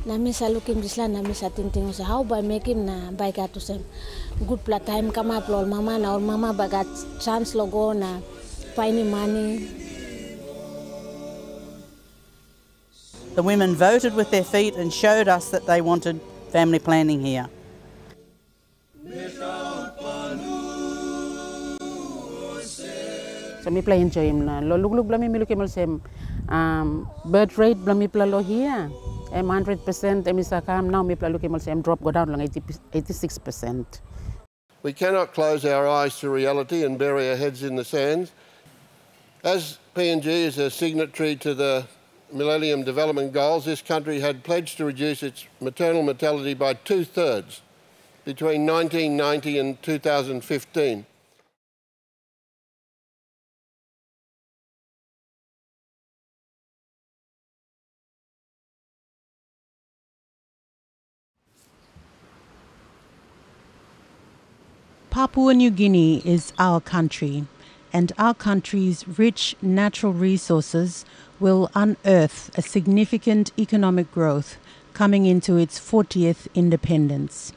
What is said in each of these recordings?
Nami sa lukim disla nami sa tinting sa how by making na by to sem good pla time come up lol mama na or mama bagat chance logo na finding money. The women voted with their feet and showed us that they wanted family planning here. So mi play enjoy na lo lug blami mi lukim sem birth rate blami pla lo here. 100% emisakam now mi pla lukim sem drop go down lang 86%. We cannot close our eyes to reality and bury our heads in the sand. As PNG is a signatory to the Millennium Development Goals, this country had pledged to reduce its maternal mortality by 2/3 between 1990 and 2015. Papua New Guinea is our country, and our country's rich natural resources will unearth a significant economic growth coming into its 40th independence.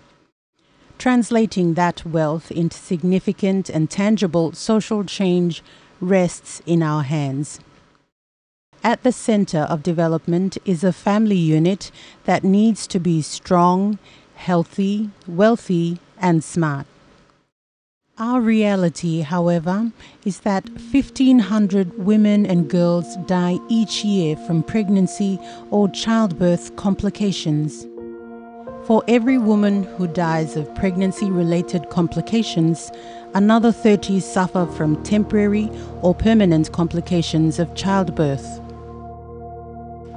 Translating that wealth into significant and tangible social change rests in our hands. At the center of development is a family unit that needs to be strong, healthy, wealthy, and smart. Our reality, however, is that 1,500 women and girls die each year from pregnancy or childbirth complications. For every woman who dies of pregnancy-related complications, another 30 suffer from temporary or permanent complications of childbirth.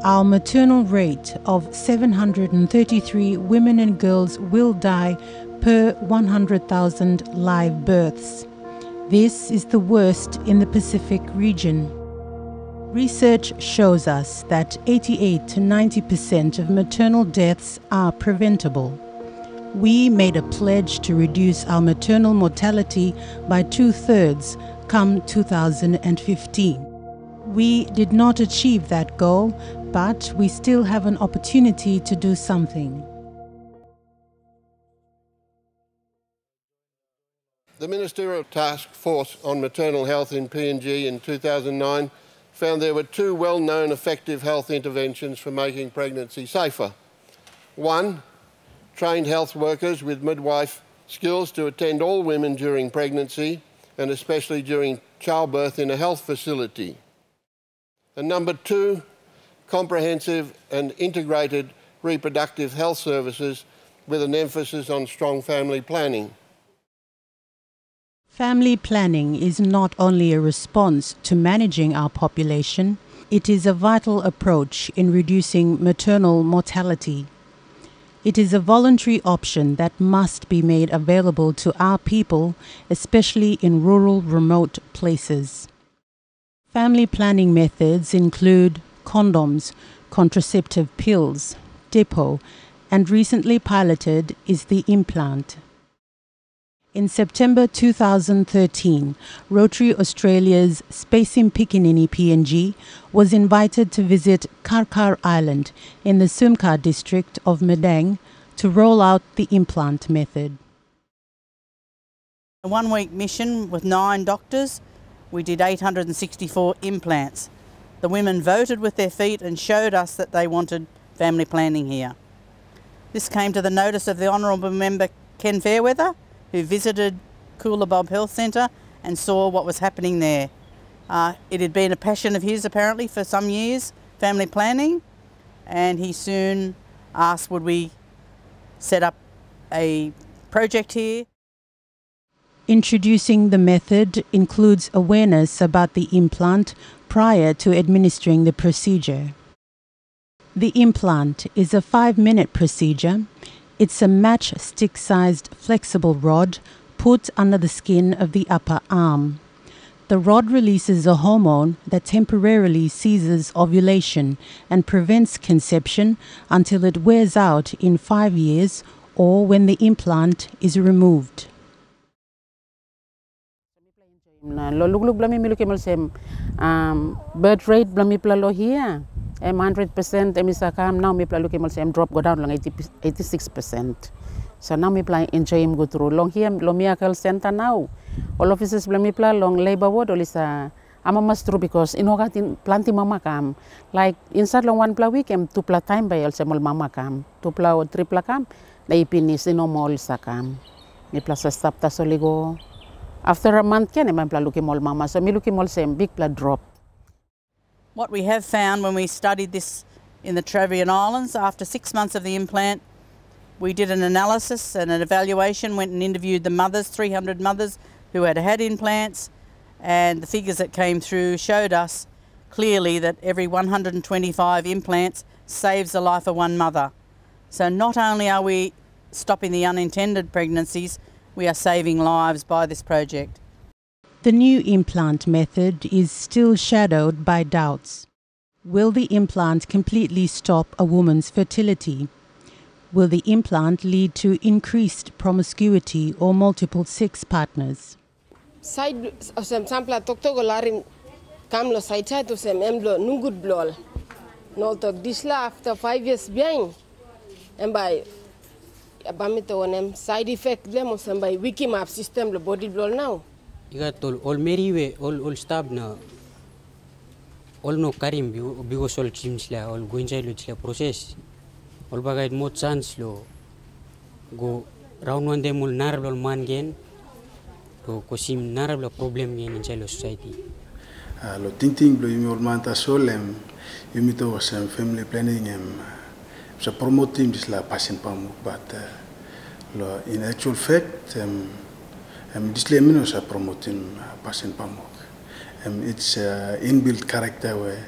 Our maternal rate of 733 women and girls will die per 100,000 live births. This is the worst in the Pacific region. Research shows us that 88 to 90% of maternal deaths are preventable. We made a pledge to reduce our maternal mortality by 2/3 come 2015. We did not achieve that goal, but we still have an opportunity to do something. The Ministerial Task Force on Maternal Health in PNG in 2009 found there were two well-known effective health interventions for making pregnancy safer. One, trained health workers with midwife skills to attend all women during pregnancy and especially during childbirth in a health facility. And number two, comprehensive and integrated reproductive health services with an emphasis on strong family planning. Family planning is not only a response to managing our population, it is a vital approach in reducing maternal mortality. It is a voluntary option that must be made available to our people, especially in rural, remote places. Family planning methods include condoms, contraceptive pills, depot, and recently piloted is the implant. In September 2013, Rotary Australia's Spacing Pikinini PNG was invited to visit Karkar Island in the Sumcar district of Madang to roll out the implant method. A one-week mission with 9 doctors, we did 864 implants. The women voted with their feet and showed us that they wanted family planning here. This came to the notice of the Honourable Member Ken Fairweather, who visited Coolabub Health Centre and saw what was happening there. It had been a passion of his apparently for some years, family planning, and he soon asked would we set up a project here. Introducing the method includes awareness about the implant prior to administering the procedure. The implant is a 5-minute procedure. It's a matchstick-sized flexible rod put under the skin of the upper arm. The rod releases a hormone that temporarily ceases ovulation and prevents conception until it wears out in 5 years or when the implant is removed. Lo lug blami mi lukim sem birth rate blami pla lo here em 100% em isakam now me pla luki mal sem drop go down lang 86%. So now me pla enjoy him go through long here lo miracle center now. All offices bla me pla long labor ward olisa ama mas true because inogatin planti mama kam like inside long one pla week em 2 pla time by also mol mama kam 2 pla or 3 pla kam na ipinis no mol sakam me pla sa stop ta soligo after a month ken em pla luki mol mama so me luki mol sem big pla drop. What we have found when we studied this in the Trobriand Islands, after 6 months of the implant, we did an analysis and an evaluation, went and interviewed the mothers, 300 mothers who had had implants, and the figures that came through showed us clearly that every 125 implants saves the life of one mother. So not only are we stopping the unintended pregnancies, we are saving lives by this project. The new implant method is still shadowed by doubts. Will the implant completely stop a woman's fertility? Will the implant lead to increased promiscuity or multiple sex partners? Side sampla tokto golarin kamlo side to sem emlo nungud blol. No tok disla after 5 years behind. And by abamito onem side effect them sem by wiki map system the body blol now. Igat all meriwe all stab na all no karim bigo sol chimsla all goinjai lo chla process all bagay mo chance lo go round one dem ul narablo man gen to kosim narablo problem gen in chelo society lo tinting blo yumi manta solem yumi to wasam family planning so promoting this la patient pamuk but lo in actual fact this lemon is promoting patient pamuk. It's inbuilt character where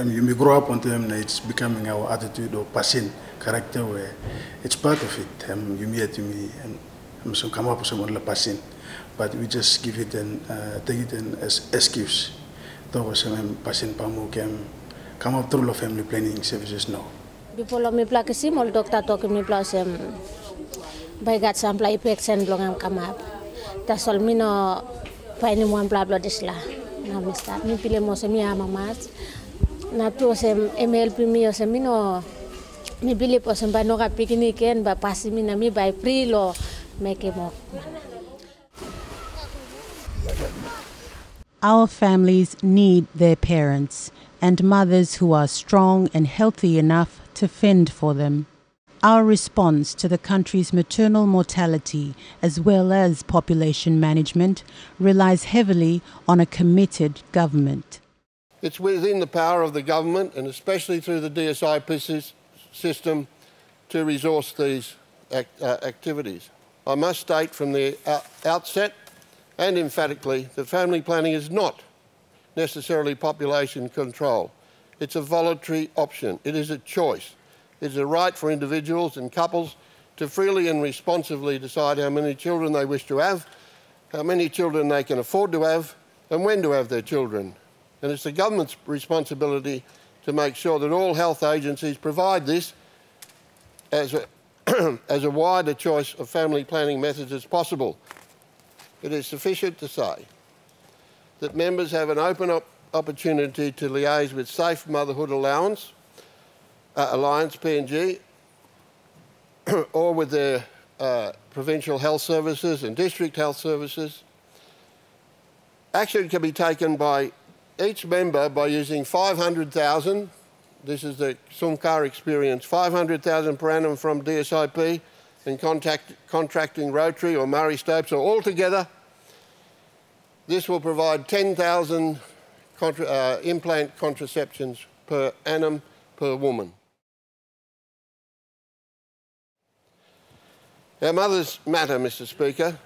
you may grow up on them. It's becoming our attitude or patient character where it's part of it. You may so come up with someone like patient, but we just give it and take it as excuse. That was patient pamuk come up through family planning services now. Before me plak simol doctor talk me plus by got some play pex and blongam come up. That's all me no paini one blah blah disla. Now me start me pile mo se mi ama mas. Na to se MLP mi o se mi no mi bili po se ba no ka picnic en ba pasi mi na mi by free lo make mo. Our families need their parents and mothers who are strong and healthy enough to fend for them. Our response to the country's maternal mortality as well as population management relies heavily on a committed government. It's within the power of the government, and especially through the DSIP system, to resource these activities. I must state from the outset and emphatically that family planning is not necessarily population control. It's a voluntary option. It is a choice. It's a right for individuals and couples to freely and responsively decide how many children they wish to have, how many children they can afford to have, and when to have their children. And it's the government's responsibility to make sure that all health agencies provide this as a wider choice of family planning methods as possible. It is sufficient to say that members have an open opportunity to liaise with Safe Motherhood Alliance, PNG, or with their provincial health services and district health services. Action can be taken by each member by using 500,000, this is the Sumcar experience, 500,000 per annum from DSIP and contracting Rotary or Murray Stopes, or altogether. This will provide 10,000 implant contraceptions per annum per woman. Our mothers matter, Mr. Speaker.